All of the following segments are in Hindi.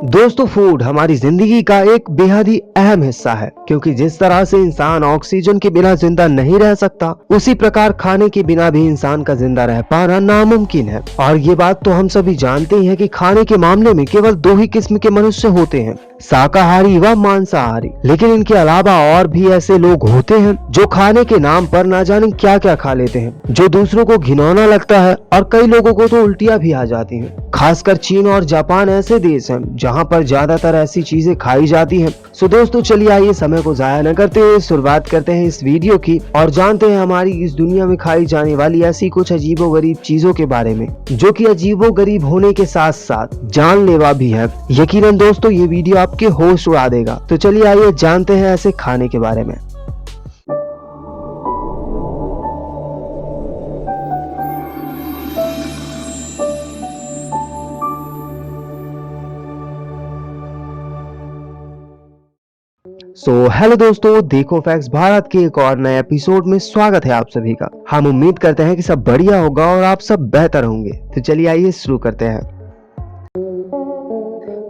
दोस्तों, फूड हमारी जिंदगी का एक बेहद ही अहम हिस्सा है, क्योंकि जिस तरह से इंसान ऑक्सीजन के बिना जिंदा नहीं रह सकता, उसी प्रकार खाने के बिना भी इंसान का जिंदा रह पाना नामुमकिन है। और ये बात तो हम सभी जानते ही हैं कि खाने के मामले में केवल दो ही किस्म के मनुष्य होते हैं, शाकाहारी व मांसाहारी। लेकिन इनके अलावा और भी ऐसे लोग होते हैं जो खाने के नाम पर ना जाने क्या क्या खा लेते हैं, जो दूसरों को घिनौना लगता है, और कई लोगों को तो उल्टियां भी आ जाती हैं। खासकर चीन और जापान ऐसे देश हैं जहां पर ज्यादातर ऐसी चीजें खाई जाती हैं। सो दोस्तों, चलिए आइए समय को जाया न करते हुए शुरुआत करते हैं इस वीडियो की और जानते हैं हमारी इस दुनिया में खाई जाने वाली ऐसी कुछ अजीबोगरीब चीजों के बारे में, जो कि अजीबोगरीब होने के साथ साथ जानलेवा भी है। यकीनन दोस्तों, ये वीडियो आपके होश उड़ा देगा। तो चलिए आइए जानते हैं ऐसे खाने के बारे में। हेलो दोस्तों, देखो फैक्ट्स भारत के एक और नए एपिसोड में स्वागत है आप सभी का। हम उम्मीद करते हैं कि सब बढ़िया होगा और आप सब बेहतर होंगे। तो चलिए आइए शुरू करते हैं।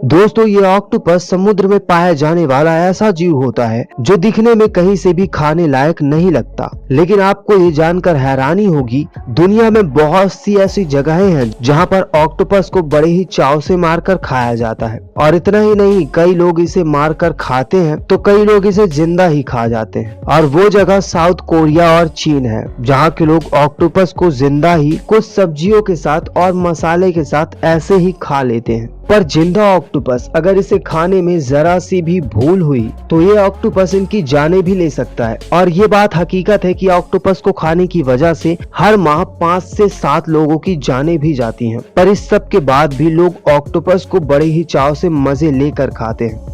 दोस्तों, ये ऑक्टोपस समुद्र में पाया जाने वाला ऐसा जीव होता है जो दिखने में कहीं से भी खाने लायक नहीं लगता। लेकिन आपको ये जानकर हैरानी होगी, दुनिया में बहुत सी ऐसी जगहें हैं जहां पर ऑक्टोपस को बड़े ही चाव से मारकर खाया जाता है। और इतना ही नहीं, कई लोग इसे मारकर खाते हैं तो कई लोग इसे जिंदा ही खा जाते हैं। और वो जगह साउथ कोरिया और चीन है, जहाँ के लोग ऑक्टोपस को जिंदा ही कुछ सब्जियों के साथ और मसाले के साथ ऐसे ही खा लेते हैं। पर जिंदा ऑक्टोपस अगर इसे खाने में जरा सी भी भूल हुई तो ये ऑक्टोपस इनकी जाने भी ले सकता है। और ये बात हकीकत है कि ऑक्टोपस को खाने की वजह से हर माह 5 से 7 लोगों की जानें भी जाती हैं। पर इस सब के बाद भी लोग ऑक्टोपस को बड़े ही चाव से मजे लेकर खाते हैं।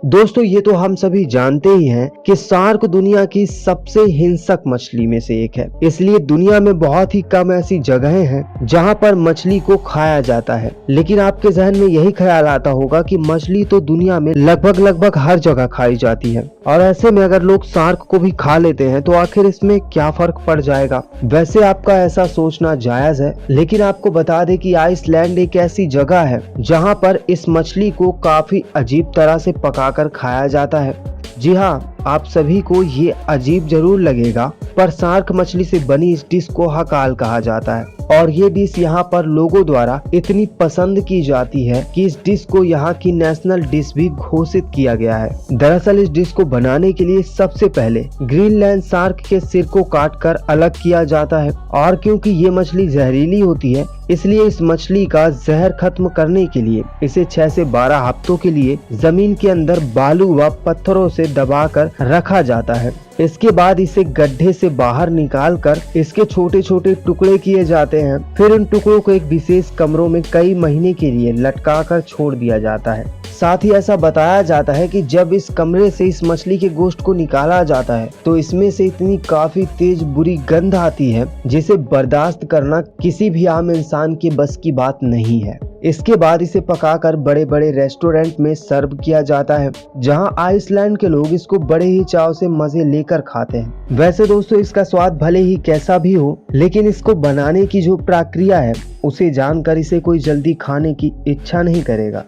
दोस्तों, ये तो हम सभी जानते ही हैं कि शार्क दुनिया की सबसे हिंसक मछली में से एक है। इसलिए दुनिया में बहुत ही कम ऐसी जगहें हैं जहां पर मछली को खाया जाता है। लेकिन आपके जहन में यही ख्याल आता होगा कि मछली तो दुनिया में लगभग हर जगह खाई जाती है, और ऐसे में अगर लोग शार्क को भी खा लेते हैं तो आखिर इसमें क्या फर्क पड़ जाएगा। वैसे आपका ऐसा सोचना जायज है, लेकिन आपको बता दें कि आइसलैंड एक ऐसी जगह है जहां पर इस मछली को काफी अजीब तरह से पका कर खाया जाता है। जी हाँ, आप सभी को ये अजीब जरूर लगेगा, पर शार्क मछली से बनी इस डिश को हकाल कहा जाता है। और ये डिश यहाँ पर लोगों द्वारा इतनी पसंद की जाती है कि इस डिश को यहाँ की नेशनल डिश भी घोषित किया गया है। दरअसल इस डिश को बनाने के लिए सबसे पहले ग्रीनलैंड शार्क के सिर को काटकर अलग किया जाता है। और क्योंकि ये मछली जहरीली होती है, इसलिए इस मछली का जहर खत्म करने के लिए इसे 6 से 12 हफ्तों के लिए जमीन के अंदर बालू व पत्थरों से दबाकर रखा जाता है। इसके बाद इसे गड्ढे से बाहर निकालकर इसके छोटे छोटे टुकड़े किए जाते हैं। फिर इन टुकड़ों को एक विशेष कमरों में कई महीने के लिए लटका कर छोड़ दिया जाता है। साथ ही ऐसा बताया जाता है कि जब इस कमरे से इस मछली के गोश्त को निकाला जाता है तो इसमें से इतनी काफी तेज बुरी गंध आती है जिसे बर्दाश्त करना किसी भी आम इंसान के बस की बात नहीं है। इसके बाद इसे पकाकर बड़े बड़े रेस्टोरेंट में सर्व किया जाता है, जहां आइसलैंड के लोग इसको बड़े ही चाव से मजे लेकर खाते हैं। वैसे दोस्तों, इसका स्वाद भले ही कैसा भी हो, लेकिन इसको बनाने की जो प्रक्रिया है उसे जानकर इसे कोई जल्दी खाने की इच्छा नहीं करेगा।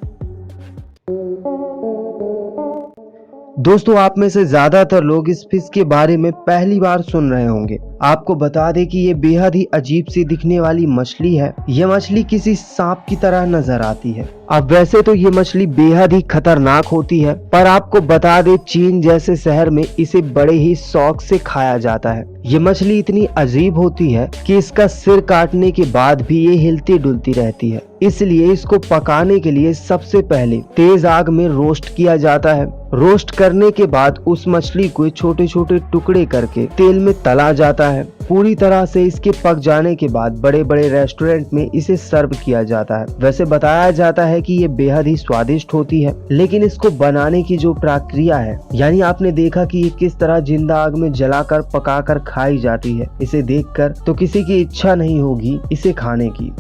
दोस्तों, आप में से ज्यादातर लोग इस फिश के बारे में पहली बार सुन रहे होंगे। आपको बता दें कि ये बेहद ही अजीब सी दिखने वाली मछली है। ये मछली किसी सांप की तरह नजर आती है। अब वैसे तो ये मछली बेहद ही खतरनाक होती है, पर आपको बता दें चीन जैसे शहर में इसे बड़े ही शौक से खाया जाता है। ये मछली इतनी अजीब होती है कि इसका सिर काटने के बाद भी ये हिलती डुलती रहती है। इसलिए इसको पकाने के लिए सबसे पहले तेज आग में रोस्ट किया जाता है। रोस्ट करने के बाद उस मछली को छोटे छोटे टुकड़े करके तेल में तला जाता है। पूरी तरह से इसके पक जाने के बाद बड़े बड़े रेस्टोरेंट में इसे सर्व किया जाता है। वैसे बताया जाता है कि ये बेहद ही स्वादिष्ट होती है, लेकिन इसको बनाने की जो प्रक्रिया है, यानी आपने देखा कि ये किस तरह जिंदा आग में जलाकर पकाकर खाई जाती है, इसे देखकर तो किसी की इच्छा नहीं होगी इसे खाने की।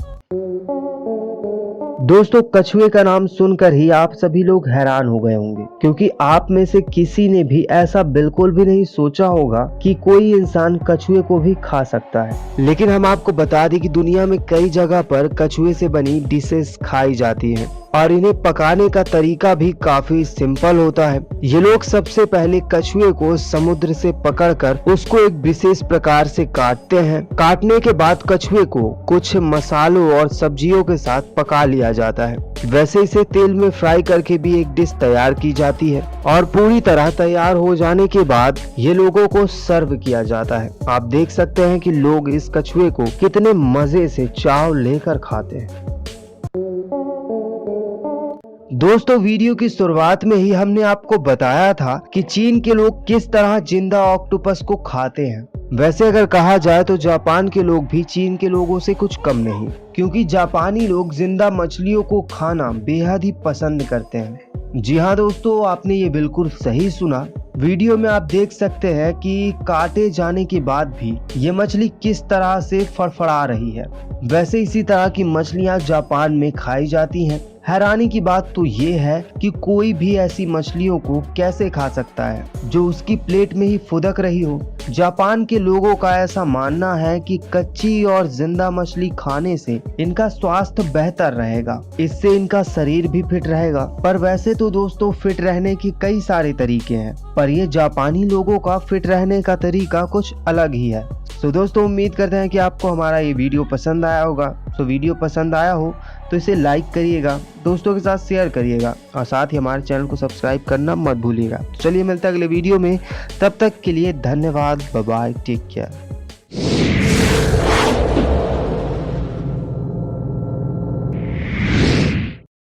दोस्तों कछुए का नाम सुनकर ही आप सभी लोग हैरान हो गए होंगे, क्योंकि आप में से किसी ने भी ऐसा बिल्कुल भी नहीं सोचा होगा कि कोई इंसान कछुए को भी खा सकता है। लेकिन हम आपको बता दें कि दुनिया में कई जगह पर कछुए से बनी डिशेस खाई जाती हैं और इन्हें पकाने का तरीका भी काफी सिंपल होता है। ये लोग सबसे पहले कछुए को समुद्र से पकड़कर उसको एक विशेष प्रकार से काटते हैं। काटने के बाद कछुए को कुछ मसालों और सब्जियों के साथ पका लिया जाता है। वैसे इसे तेल में फ्राई करके भी एक डिश तैयार की जाती है और पूरी तरह तैयार हो जाने के बाद ये लोगों को सर्व किया जाता है। आप देख सकते हैं कि लोग इस कछुए को कितने मजे से चाव लेकर खाते हैं। दोस्तों वीडियो की शुरुआत में ही हमने आपको बताया था कि चीन के लोग किस तरह जिंदा ऑक्टोपस को खाते हैं। वैसे अगर कहा जाए तो जापान के लोग भी चीन के लोगों से कुछ कम नहीं, क्योंकि जापानी लोग जिंदा मछलियों को खाना बेहद ही पसंद करते हैं। जी हाँ दोस्तों, आपने ये बिल्कुल सही सुना। वीडियो में आप देख सकते हैं कि काटे जाने के बाद भी ये मछली किस तरह से फड़फड़ा रही है। वैसे इसी तरह की मछलियां जापान में खाई जाती हैं। हैरानी की बात तो ये है कि कोई भी ऐसी मछलियों को कैसे खा सकता है जो उसकी प्लेट में ही फुदक रही हो। जापान के लोगों का ऐसा मानना है कि कच्ची और जिंदा मछली खाने से इनका स्वास्थ्य बेहतर रहेगा, इससे इनका शरीर भी फिट रहेगा। पर वैसे तो दोस्तों फिट रहने के कई सारे तरीके हैं, पर ये जापानी लोगों का फिट रहने का तरीका कुछ अलग ही है। तो दोस्तों उम्मीद करते हैं कि आपको हमारा ये वीडियो पसंद आया होगा। तो वीडियो पसंद आया हो तो इसे लाइक करिएगा, दोस्तों के साथ शेयर करिएगा और साथ ही हमारे चैनल को सब्सक्राइब करना मत भूलिएगा। तो चलिए मिलते हैं अगले वीडियो में, तब तक के लिए धन्यवाद, बाय बाय, टेक केयर।